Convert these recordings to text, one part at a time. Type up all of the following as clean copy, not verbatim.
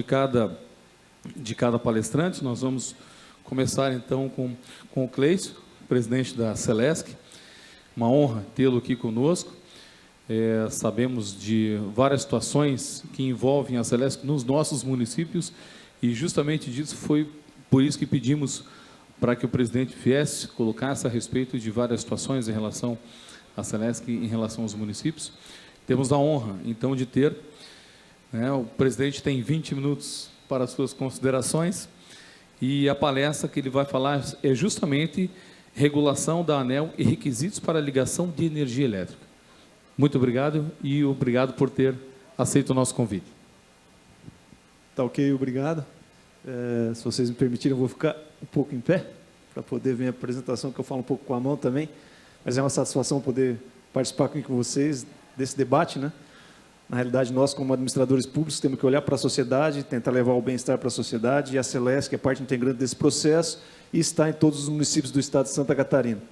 cada palestrante. Nós vamos começar, então, com o Cleison, presidente da Celesc. Uma honra tê-lo aqui conosco. Sabemos de várias situações que envolvem a Celesc nos nossos municípios e justamente disso foi por isso que pedimos para que o presidente viesse, colocasse a respeito de várias situações em relação à Celesc, em relação aos municípios. Temos a honra, então, de ter, o presidente tem 20 minutos para as suas considerações e a palestra que ele vai falar é justamente regulação da ANEEL e requisitos para a ligação de energia elétrica. Muito obrigado e obrigado por ter aceito o nosso convite. Tá ok, obrigado. Se vocês me permitirem, eu vou ficar um pouco em pé, para poder ver a apresentação, que eu falo um pouco com a mão também, mas é uma satisfação poder participar aqui com vocês desse debate, né? Na realidade, nós, como administradores públicos, temos que olhar para a sociedade, tentar levar o bem-estar para a sociedade, e a Celesc é parte integrante desse processo e está em todos os municípios do estado de Santa Catarina.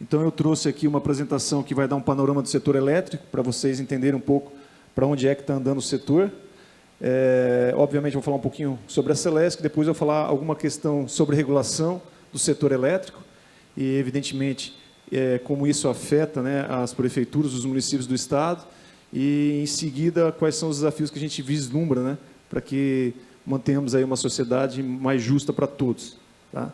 Então, eu trouxe aqui uma apresentação que vai dar um panorama do setor elétrico, para vocês entenderem um pouco para onde é que está andando o setor. Obviamente, vou falar um pouquinho sobre a Celesc, depois eu vou falar alguma questão sobre regulação do setor elétrico e, evidentemente, como isso afeta, né, as prefeituras, os municípios do estado e, em seguida, quais são os desafios que a gente vislumbra, né, para que mantenhamos aí uma sociedade mais justa para todos. Tá?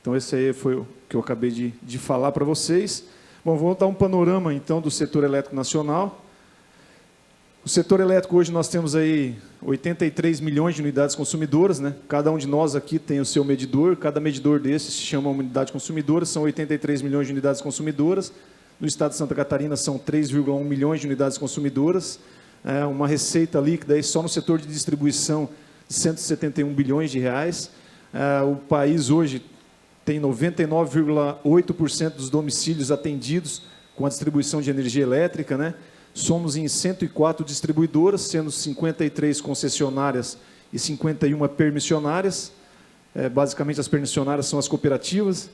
Então, esse aí foi o que eu acabei de falar para vocês. Bom, vou dar um panorama, então, do setor elétrico nacional. O setor elétrico, hoje, nós temos aí 83 milhões de unidades consumidoras, né? Cada um de nós aqui tem o seu medidor, cada medidor desses se chama uma unidade consumidora, são 83 milhões de unidades consumidoras. No estado de Santa Catarina, são 3,1 milhões de unidades consumidoras. Uma receita líquida aí só no setor de distribuição de 171 bilhões de reais. O país, hoje, tem 99,8% dos domicílios atendidos com a distribuição de energia elétrica, né? Somos em 104 distribuidoras, sendo 53 concessionárias e 51 permissionárias. Basicamente, as permissionárias são as cooperativas.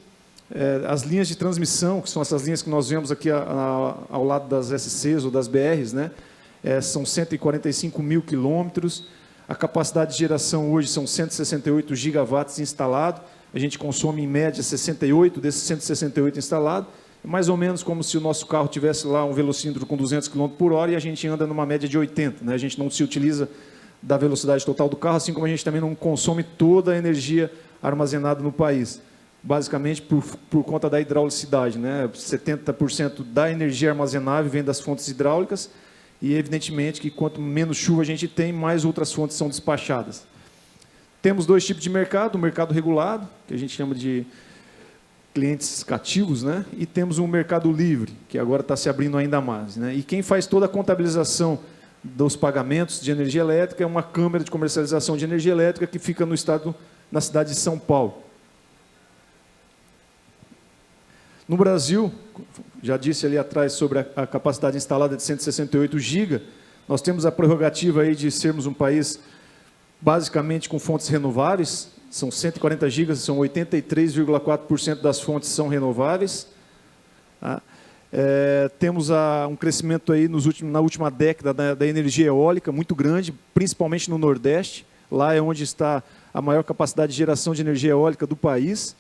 As linhas de transmissão, que são essas linhas que nós vemos aqui ao lado das SCs ou das BRs, né? São 145 mil quilômetros. A capacidade de geração hoje são 168 gigawatts instalado. A gente consome, em média, 68 desses 168 instalados. É mais ou menos como se o nosso carro tivesse lá um velocímetro com 200 km por hora e a gente anda numa média de 80. Né? A gente não se utiliza da velocidade total do carro, assim como a gente também não consome toda a energia armazenada no país. Basicamente, por conta da hidraulicidade. Né? 70% da energia armazenável vem das fontes hidráulicas e, evidentemente, que quanto menos chuva a gente tem, mais outras fontes são despachadas. Temos dois tipos de mercado, o mercado regulado, que a gente chama de clientes cativos, né? E temos um mercado livre, que agora está se abrindo ainda mais. Né? E quem faz toda a contabilização dos pagamentos de energia elétrica é uma câmara de comercialização de energia elétrica que fica no estado, na cidade de São Paulo. No Brasil, já disse ali atrás sobre a capacidade instalada de 168 GB, nós temos a prerrogativa aí de sermos um país basicamente com fontes renováveis. São 140 gigas, são 83,4% das fontes são renováveis. Tá? Temos um crescimento aí na última década da energia eólica muito grande, principalmente no Nordeste. Lá é onde está a maior capacidade de geração de energia eólica do país.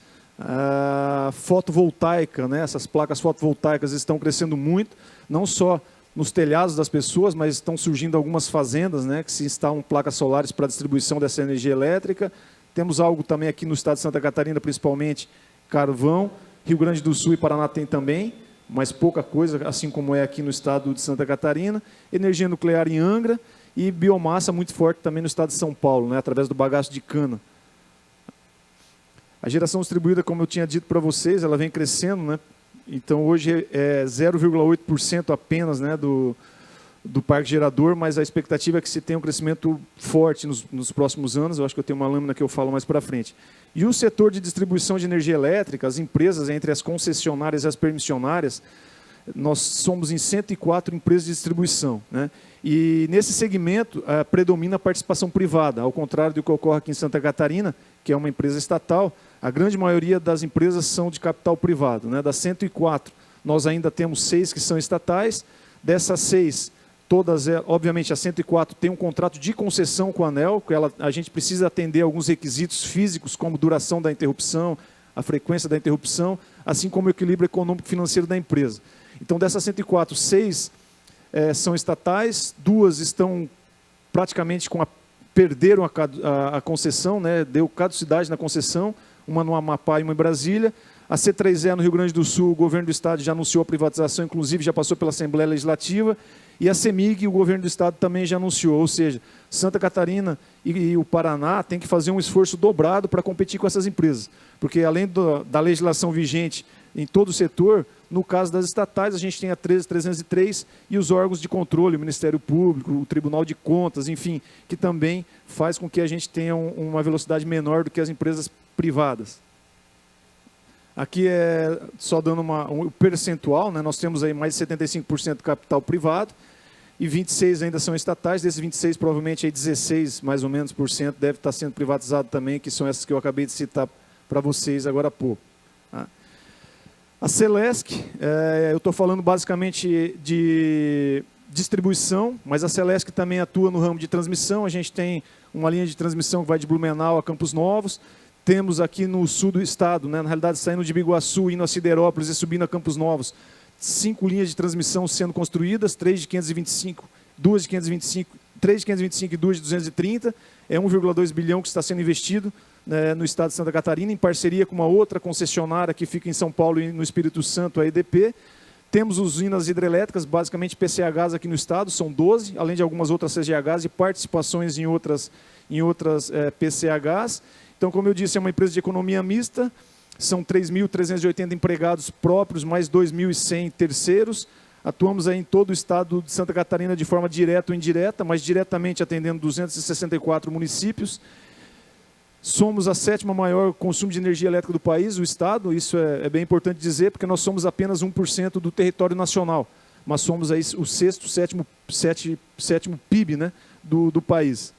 Fotovoltaica, né? Essas placas fotovoltaicas estão crescendo muito, não só nos telhados das pessoas, mas estão surgindo algumas fazendas, né, que se instalam placas solares para a distribuição dessa energia elétrica. Temos algo também aqui no estado de Santa Catarina, principalmente carvão. Rio Grande do Sul e Paraná tem também, mas pouca coisa, assim como é aqui no estado de Santa Catarina. Energia nuclear em Angra e biomassa muito forte também no estado de São Paulo, né, através do bagaço de cana. A geração distribuída, como eu tinha dito para vocês, ela vem crescendo, né? Então, hoje é 0,8% apenas, né, do parque gerador, mas a expectativa é que se tenha um crescimento forte nos próximos anos. Eu acho que eu tenho uma lâmina que eu falo mais para frente. E o setor de distribuição de energia elétrica, as empresas entre as concessionárias e as permissionárias, nós somos em 104 empresas de distribuição. Né? E nesse segmento predomina a participação privada, ao contrário do que ocorre aqui em Santa Catarina, que é uma empresa estatal. A grande maioria das empresas são de capital privado. Né? Das 104, nós ainda temos 6 que são estatais. Dessas 6, todas, obviamente, a 104 tem um contrato de concessão com a ANEEL, que a gente precisa atender alguns requisitos físicos, como duração da interrupção, a frequência da interrupção, assim como o equilíbrio econômico e financeiro da empresa. Então, dessas 104, 6 são estatais, 2 estão praticamente perderam a concessão, né, deu caducidade na concessão, uma no Amapá e uma em Brasília. A C3E no Rio Grande do Sul, o governo do estado já anunciou a privatização, inclusive já passou pela Assembleia Legislativa, e a CEMIG, o governo do estado também já anunciou, ou seja, Santa Catarina e o Paraná têm que fazer um esforço dobrado para competir com essas empresas, porque além da legislação vigente em todo o setor, no caso das estatais, a gente tem a 13303 e os órgãos de controle, o Ministério Público, o Tribunal de Contas, enfim, que também faz com que a gente tenha uma velocidade menor do que as empresas privadas. Aqui é só dando um percentual, né? Nós temos aí mais de 75% de capital privado e 26% ainda são estatais. Desses 26%, provavelmente aí 16% mais ou menos por cento deve estar sendo privatizado também, que são essas que eu acabei de citar para vocês agora há pouco. A Celesc, eu estou falando basicamente de distribuição, mas a Celesc também atua no ramo de transmissão. A gente tem uma linha de transmissão que vai de Blumenau a Campos Novos. Temos aqui no sul do estado, né, na realidade saindo de Biguaçu, indo a Siderópolis e subindo a Campos Novos, 5 linhas de transmissão sendo construídas, 3 de 525, 2 de 525, 3 de 525 e 2 de 230. É 1,2 bilhão que está sendo investido, né, no estado de Santa Catarina, em parceria com uma outra concessionária que fica em São Paulo e no Espírito Santo, a EDP. Temos usinas hidrelétricas, basicamente PCHs aqui no estado, são 12, além de algumas outras CGHs e participações em outras PCHs. Então, como eu disse, é uma empresa de economia mista, são 3.380 empregados próprios, mais 2.100 terceiros. Atuamos aí em todo o estado de Santa Catarina de forma direta ou indireta, mas diretamente atendendo 264 municípios. Somos a 7ª maior consumo de energia elétrica do país, o estado, isso é bem importante dizer, porque nós somos apenas 1% do território nacional, mas somos aí o 6º, 7º PIB, né, do país.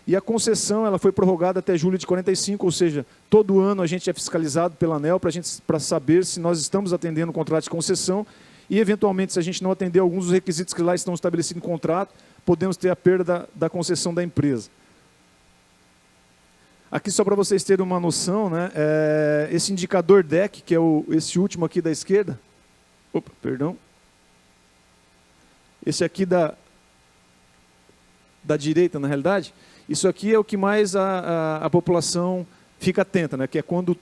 E a concessão ela foi prorrogada até julho de 45, ou seja, todo ano a gente é fiscalizado pela ANEEL para saber se nós estamos atendendo o contrato de concessão e, eventualmente, se a gente não atender alguns dos requisitos que lá estão estabelecidos no contrato, podemos ter a perda da concessão da empresa. Aqui, só para vocês terem uma noção, né, esse indicador DEC, que é esse último aqui da esquerda, esse aqui da direita, na realidade, isso aqui é o que mais a população fica atenta, né? Que é quando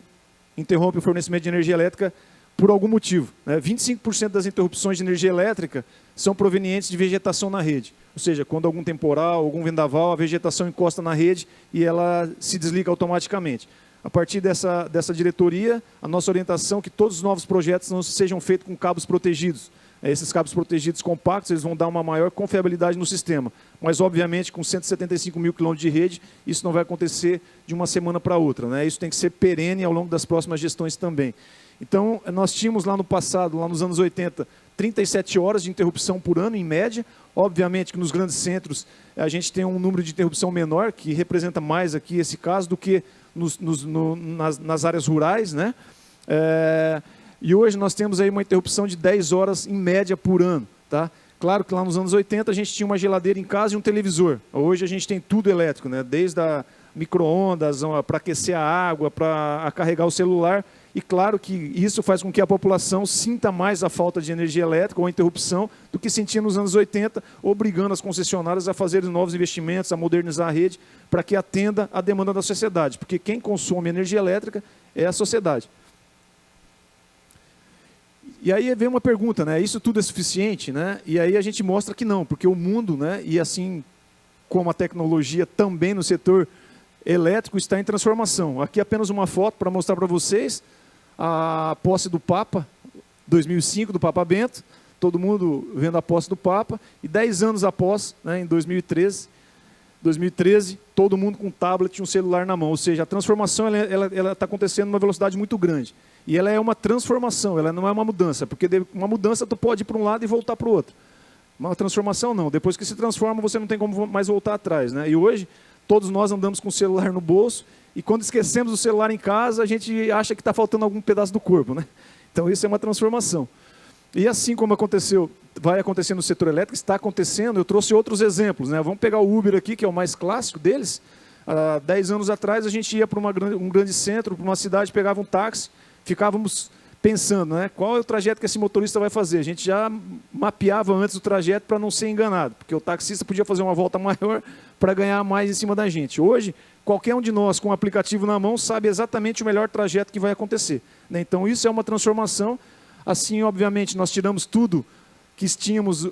interrompe o fornecimento de energia elétrica por algum motivo. Né? 25% das interrupções de energia elétrica são provenientes de vegetação na rede. Ou seja, quando algum temporal, algum vendaval, a vegetação encosta na rede e ela se desliga automaticamente. A partir dessa diretoria, a nossa orientação é que todos os novos projetos não sejam feitos com cabos protegidos. Esses cabos protegidos compactos eles vão dar uma maior confiabilidade no sistema. Mas, obviamente, com 175 mil quilômetros de rede, isso não vai acontecer de uma semana para outra. Né? Isso tem que ser perene ao longo das próximas gestões também. Então, nós tínhamos lá no passado, lá nos anos 80, 37 horas de interrupção por ano, em média. Obviamente que nos grandes centros a gente tem um número de interrupção menor, que representa mais aqui esse caso, do que nas áreas rurais, né? E hoje nós temos aí uma interrupção de 10 horas em média por ano. Tá? Claro que lá nos anos 80 a gente tinha uma geladeira em casa e um televisor. Hoje a gente tem tudo elétrico, né? Desde a micro-ondas, para aquecer a água, para carregar o celular. E claro que isso faz com que a população sinta mais a falta de energia elétrica ou a interrupção do que sentia nos anos 80, obrigando as concessionárias a fazerem novos investimentos, a modernizar a rede, para que atenda à demanda da sociedade. Porque quem consome energia elétrica é a sociedade. E aí vem uma pergunta, né? Isso tudo é suficiente? Né? E aí a gente mostra que não, porque o mundo, né? E assim como a tecnologia também no setor elétrico está em transformação. Aqui apenas uma foto para mostrar para vocês a posse do Papa, 2005, do Papa Bento, todo mundo vendo a posse do Papa, e 10 anos após, né, em 2013, todo mundo com um tablet e um celular na mão. Ou seja, a transformação ela está acontecendo numa velocidade muito grande. E ela é uma transformação, ela não é uma mudança, porque uma mudança tu pode ir para um lado e voltar para o outro. Uma transformação não, depois que se transforma você não tem como mais voltar atrás. Né? E hoje, todos nós andamos com o celular no bolso, e quando esquecemos o celular em casa, a gente acha que está faltando algum pedaço do corpo. Né? Então isso é uma transformação. E assim como vai acontecer no setor elétrico, está acontecendo, eu trouxe outros exemplos, né? Vamos pegar o Uber aqui, que é o mais clássico deles. Há 10 anos atrás, a gente ia para um grande centro, para uma cidade, pegava um táxi, ficávamos pensando, né, qual é o trajeto que esse motorista vai fazer. A gente já mapeava antes o trajeto para não ser enganado, porque o taxista podia fazer uma volta maior para ganhar mais em cima da gente. Hoje, qualquer um de nós com o aplicativo na mão sabe exatamente o melhor trajeto que vai acontecer, né? Então, isso é uma transformação. Assim, obviamente, nós tiramos tudo que tínhamos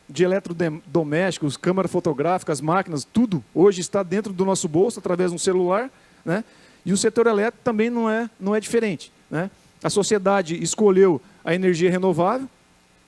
de eletrodomésticos, câmera fotográfica, as máquinas, tudo hoje está dentro do nosso bolso, através de um celular, né? E o setor elétrico também não é diferente, né? A sociedade escolheu a energia renovável,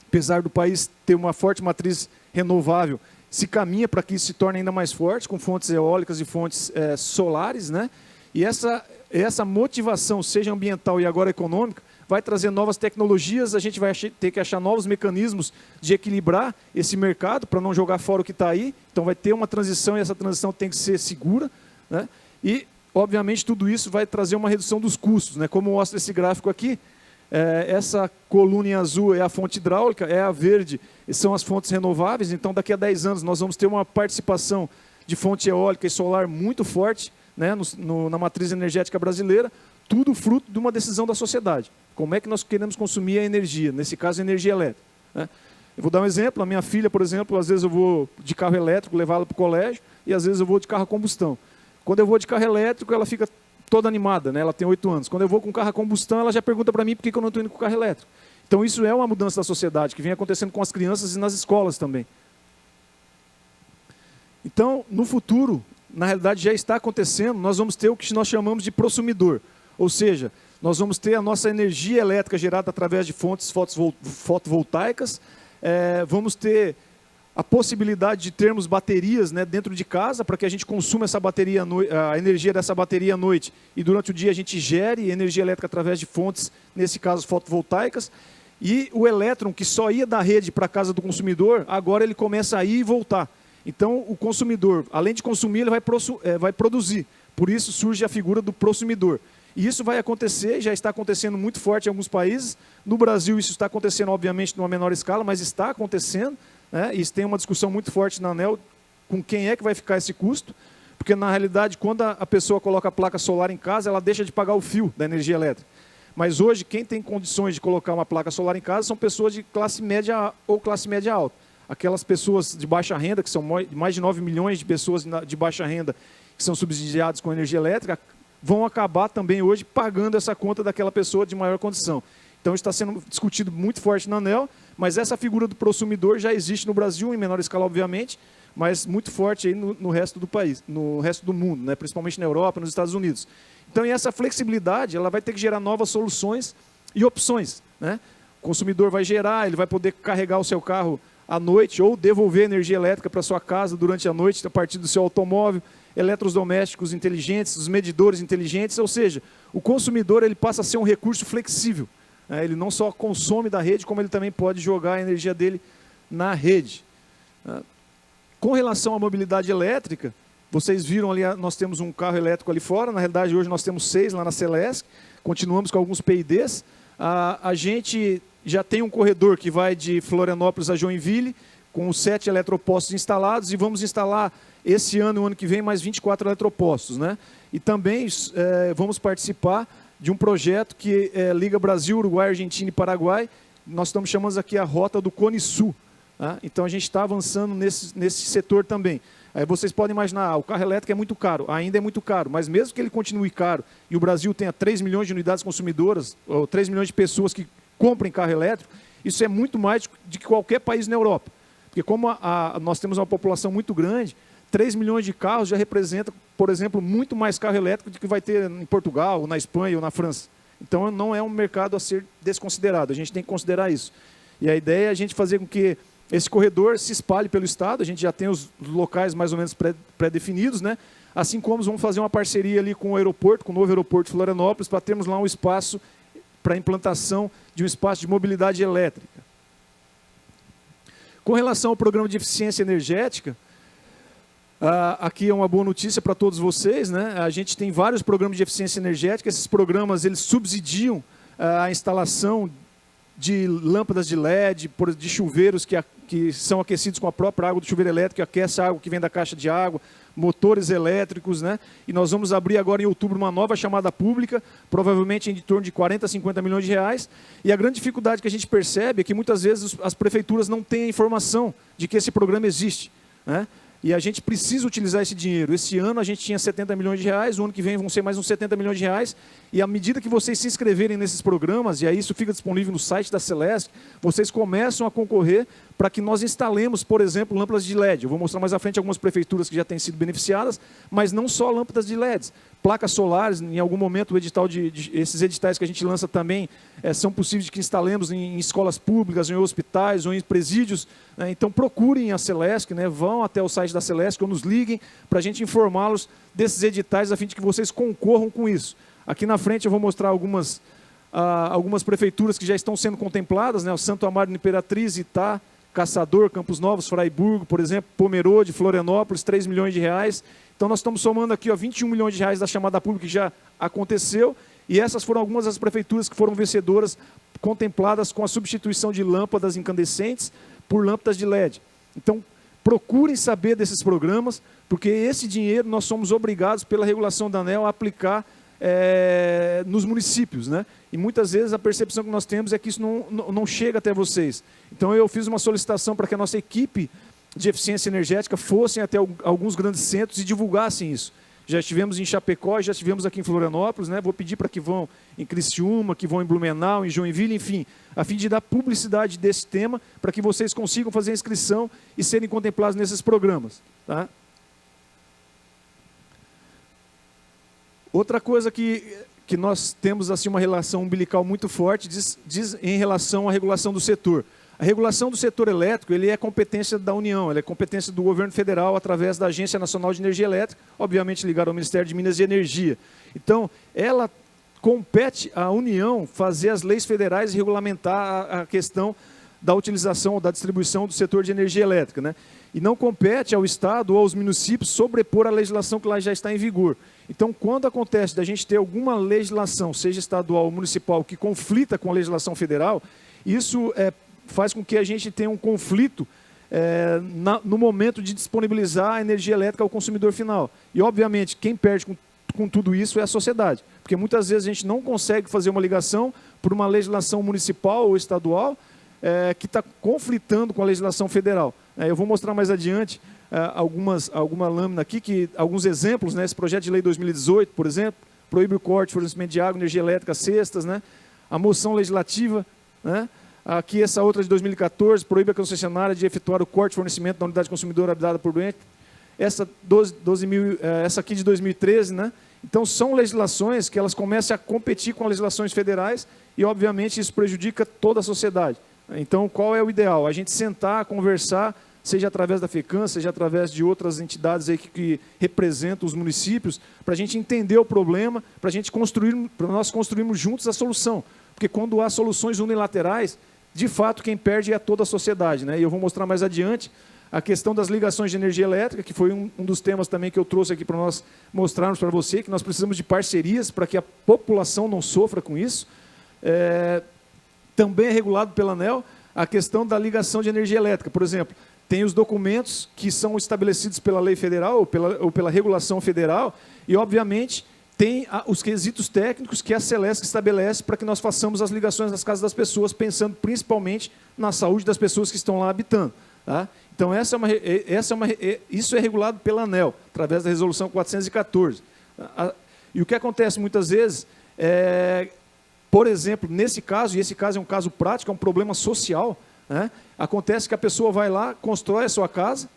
apesar do país ter uma forte matriz renovável, se caminha para que isso se torne ainda mais forte, com fontes eólicas e fontes solares, né? E essa motivação, seja ambiental e agora econômica, vai trazer novas tecnologias, a gente vai ter que achar novos mecanismos de equilibrar esse mercado para não jogar fora o que está aí. Então vai ter uma transição e essa transição tem que ser segura, né? E, obviamente, tudo isso vai trazer uma redução dos custos, né? Como mostra esse gráfico aqui, essa coluna em azul é a fonte hidráulica, a verde são as fontes renováveis. Então, daqui a 10 anos, nós vamos ter uma participação de fonte eólica e solar muito forte, né, na matriz energética brasileira, tudo fruto de uma decisão da sociedade. Como é que nós queremos consumir a energia, nesse caso, a energia elétrica, né? Eu vou dar um exemplo, a minha filha, por exemplo, às vezes eu vou de carro elétrico levá-la para o colégio e às vezes eu vou de carro a combustão. Quando eu vou de carro elétrico, ela fica toda animada, né? Ela tem 8 anos. Quando eu vou com carro a combustão, ela já pergunta para mim por que eu não estou indo com carro elétrico. Então, isso é uma mudança da sociedade, que vem acontecendo com as crianças e nas escolas também. Então, no futuro, na realidade já está acontecendo, nós vamos ter o que nós chamamos de prosumidor. Ou seja, nós vamos ter a nossa energia elétrica gerada através de fontes fotovoltaicas, vamos ter a possibilidade de termos baterias, né, dentro de casa, para que a gente consuma essa bateria, a energia dessa bateria à noite, e durante o dia a gente gere energia elétrica através de fontes, nesse caso fotovoltaicas. E o elétron, que só ia da rede para a casa do consumidor, agora ele começa a ir e voltar. Então, o consumidor, além de consumir, ele vai produzir. Por isso surge a figura do prosumidor. E isso vai acontecer, já está acontecendo muito forte em alguns países. No Brasil, isso está acontecendo, obviamente, numa menor escala, mas está acontecendo, né? E tem uma discussão muito forte na ANEEL com quem é que vai ficar esse custo. Porque, na realidade, quando a pessoa coloca a placa solar em casa, ela deixa de pagar o fio da energia elétrica. Mas hoje, quem tem condições de colocar uma placa solar em casa são pessoas de classe média ou classe média alta. Aquelas pessoas de baixa renda, que são mais de 9 milhões de pessoas de baixa renda que são subsidiadas com energia elétrica, vão acabar também hoje pagando essa conta daquela pessoa de maior condição. Então, está sendo discutido muito forte na ANEEL, mas essa figura do prosumidor já existe no Brasil, em menor escala, obviamente, mas muito forte aí no resto do país, no resto do mundo, né? Principalmente na Europa, nos Estados Unidos. Então, e essa flexibilidade, ela vai ter que gerar novas soluções e opções, né? O consumidor vai gerar, ele vai poder carregar o seu carro à noite ou devolver energia elétrica para sua casa durante a noite a partir do seu automóvel, eletrodomésticos inteligentes, os medidores inteligentes, ou seja, o consumidor ele passa a ser um recurso flexível, né? Ele não só consome da rede, como ele também pode jogar a energia dele na rede. Com relação à mobilidade elétrica, vocês viram ali, nós temos um carro elétrico ali fora, na realidade hoje nós temos 6 lá na Celesc, continuamos com alguns PIDs, a gente já tem um corredor que vai de Florianópolis a Joinville, com 7 eletropostos instalados, e vamos instalar esse ano e o ano que vem mais 24 eletropostos, né? E também vamos participar de um projeto que liga Brasil, Uruguai, Argentina e Paraguai. Nós estamos chamando aqui a Rota do Cone Sul, tá? Então a gente está avançando nesse setor também. Aí vocês podem imaginar, o carro elétrico é muito caro, ainda é muito caro, mas mesmo que ele continue caro e o Brasil tenha 3 milhões de unidades consumidoras, ou 3 milhões de pessoas que comprem carro elétrico, isso é muito mais do que qualquer país na Europa. Porque como nós temos uma população muito grande, 3 milhões de carros já representa, por exemplo, muito mais carro elétrico do que vai ter em Portugal, ou na Espanha, ou na França. Então não é um mercado a ser desconsiderado, a gente tem que considerar isso. E a ideia é a gente fazer com que esse corredor se espalhe pelo estado, a gente já tem os locais mais ou menos pré-definidos, né? Assim como vamos fazer uma parceria ali com o aeroporto, com o novo aeroporto de Florianópolis, para termos lá um espaço para a implantação de um espaço de mobilidade elétrica. Com relação ao programa de eficiência energética, aqui é uma boa notícia para todos vocês, né? A gente tem vários programas de eficiência energética, esses programas eles subsidiam a instalação de lâmpadas de LED, de chuveiros que são aquecidos com a própria água do chuveiro elétrico, que aquece a água que vem da caixa de água, motores elétricos, né? E nós vamos abrir agora em outubro uma nova chamada pública, provavelmente em torno de 40 a 50 milhões de reais. E a grande dificuldade que a gente percebe é que muitas vezes as prefeituras não têm a informação de que esse programa existe, né? E a gente precisa utilizar esse dinheiro. Esse ano a gente tinha 70 milhões de reais, o ano que vem vão ser mais uns 70 milhões de reais. E à medida que vocês se inscreverem nesses programas, e aí isso fica disponível no site da Celesc, vocês começam a concorrer para que nós instalemos, por exemplo, lâmpadas de LED. Eu vou mostrar mais à frente algumas prefeituras que já têm sido beneficiadas, mas não só lâmpadas de LEDs. Placas solares, em algum momento, o edital esses editais que a gente lança também são possíveis que instalemos em escolas públicas, em hospitais ou em presídios, né? Então procurem a Celesc, né? Vão até o site da Celesc ou nos liguem para a gente informá-los desses editais a fim de que vocês concorram com isso. Aqui na frente eu vou mostrar algumas prefeituras que já estão sendo contempladas, né? O Santo Amaro, Imperatriz, Itá, Caçador, Campos Novos, Fraiburgo, por exemplo, Pomerode, Florianópolis, 3 milhões de reais. Então nós estamos somando aqui 21 milhões de reais da chamada pública que já aconteceu, e essas foram algumas das prefeituras que foram vencedoras, contempladas com a substituição de lâmpadas incandescentes por lâmpadas de LED. Então procurem saber desses programas, porque esse dinheiro nós somos obrigados pela regulação da ANEEL a aplicar nos municípios, né? E muitas vezes a percepção que nós temos é que isso não chega até vocês. Então eu fiz uma solicitação para que a nossa equipe de eficiência energética fossem até alguns grandes centros e divulgassem isso. Já estivemos em Chapecó, já estivemos aqui em Florianópolis, né? Vou pedir para que vão em Criciúma, que vão em Blumenau, em Joinville, enfim, a fim de dar publicidade desse tema, para que vocês consigam fazer a inscrição e serem contemplados nesses programas, tá? Outra coisa que nós temos assim uma relação umbilical muito forte diz em relação à regulação do setor. A regulação do setor elétrico ele é competência da União, ele é competência do governo federal através da Agência Nacional de Energia Elétrica, obviamente ligada ao Ministério de Minas e Energia. Então, ela compete à União fazer as leis federais e regulamentar a questão da utilização ou da distribuição do setor de energia elétrica, né? E não compete ao Estado ou aos municípios sobrepor a legislação que lá já está em vigor. Então, quando acontece da gente ter alguma legislação, seja estadual ou municipal, que conflita com a legislação federal, isso faz com que a gente tenha um conflito no momento de disponibilizar a energia elétrica ao consumidor final. E, obviamente, quem perde com tudo isso é a sociedade, porque muitas vezes a gente não consegue fazer uma ligação por uma legislação municipal ou estadual que está conflitando com a legislação federal. Eu vou mostrar mais adiante alguma lâmina aqui, alguns exemplos, né? Esse projeto de lei 2018, por exemplo, proíbe o corte, fornecimento de água, energia elétrica, cestas, né? A moção legislativa, né? Aqui essa outra de 2014, proíbe a concessionária de efetuar o corte, fornecimento da unidade consumidora habitada por doente. Essa aqui de 2013, né? Então são legislações que elas começam a competir com as legislações federais e, obviamente, isso prejudica toda a sociedade. Então, qual é o ideal? A gente sentar, conversar, seja através da FECAM, seja através de outras entidades aí que representam os municípios, para a gente entender o problema, para nós construirmos juntos a solução. Porque quando há soluções unilaterais, de fato, quem perde é toda a sociedade, né? E eu vou mostrar mais adiante a questão das ligações de energia elétrica, que foi um dos temas também que eu trouxe aqui para nós mostrarmos para você, que nós precisamos de parcerias para que a população não sofra com isso. Também é regulado pela ANEEL a questão da ligação de energia elétrica. Por exemplo, tem os documentos que são estabelecidos pela lei federal ou pela regulação federal e, obviamente, tem os quesitos técnicos que a Celesc estabelece para que nós façamos as ligações nas casas das pessoas, pensando principalmente na saúde das pessoas que estão lá habitando, tá? Então, isso é regulado pela ANEEL, através da resolução 414. E o que acontece muitas vezes por exemplo, nesse caso, e esse caso é um caso prático, é um problema social, né? Acontece que a pessoa vai lá, constrói a sua casa,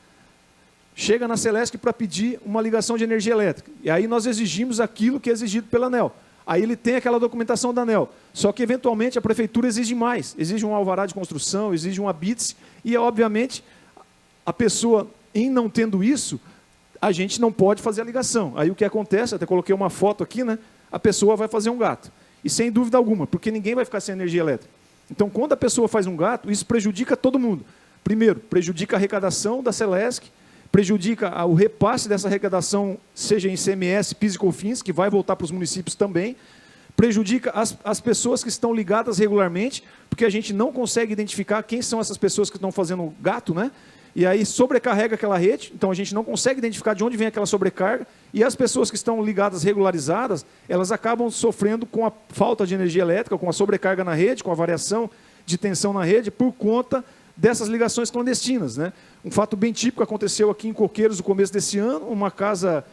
chega na Celesc para pedir uma ligação de energia elétrica. E aí nós exigimos aquilo que é exigido pela ANEEL. Aí ele tem aquela documentação da ANEEL. Só que, eventualmente, a prefeitura exige mais. Exige um alvará de construção, exige um habite-se. E, obviamente, a pessoa, em não tendo isso, a gente não pode fazer a ligação. Aí o que acontece, até coloquei uma foto aqui, né? A pessoa vai fazer um gato. E sem dúvida alguma, porque ninguém vai ficar sem energia elétrica. Então, quando a pessoa faz um gato, isso prejudica todo mundo. Primeiro, prejudica a arrecadação da Celesc, prejudica o repasse dessa arrecadação, seja em ICMS, PIS e COFINS, que vai voltar para os municípios também, prejudica as pessoas que estão ligadas regularmente, porque a gente não consegue identificar quem são essas pessoas que estão fazendo gato, né? E aí sobrecarrega aquela rede, então a gente não consegue identificar de onde vem aquela sobrecarga, e as pessoas que estão ligadas regularizadas, elas acabam sofrendo com a falta de energia elétrica, com a sobrecarga na rede, com a variação de tensão na rede, por conta dessas ligações clandestinas, né? Um fato bem típico aconteceu aqui em Coqueiros no começo desse ano, uma casa,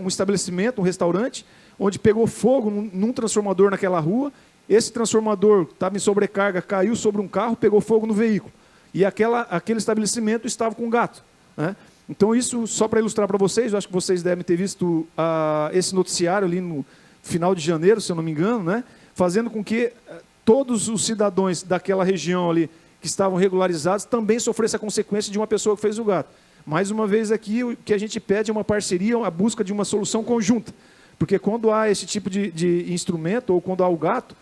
um estabelecimento, um restaurante, onde pegou fogo num transformador naquela rua. Esse transformador estava em sobrecarga, caiu sobre um carro, pegou fogo no veículo. E aquele estabelecimento estava com um gato, né? Então, isso, só para ilustrar para vocês, eu acho que vocês devem ter visto esse noticiário ali no final de janeiro, se eu não me engano, né? Fazendo com que todos os cidadãos daquela região ali, que estavam regularizados, também sofressem a consequência de uma pessoa que fez o gato. Mais uma vez aqui, o que a gente pede é uma parceria, a busca de uma solução conjunta. Porque quando há esse tipo de instrumento, ou quando há o gato,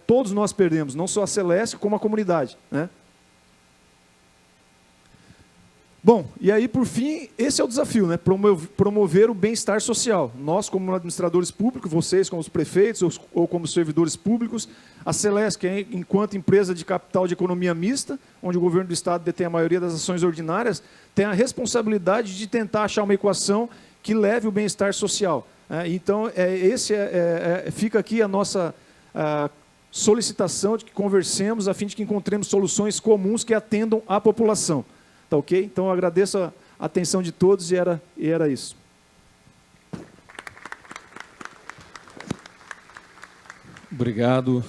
todos nós perdemos, não só a Celesc, como a comunidade, né? Bom, e aí, por fim, esse é o desafio, né? Promover o bem-estar social. Nós, como administradores públicos, vocês, como os prefeitos ou como servidores públicos, a Celesc, enquanto empresa de capital de economia mista, onde o governo do Estado detém a maioria das ações ordinárias, tem a responsabilidade de tentar achar uma equação que leve o bem-estar social. Então, fica aqui a nossa solicitação de que conversemos a fim de que encontremos soluções comuns que atendam à população. Tá ok? Então, eu agradeço a atenção de todos e era isso. Obrigado.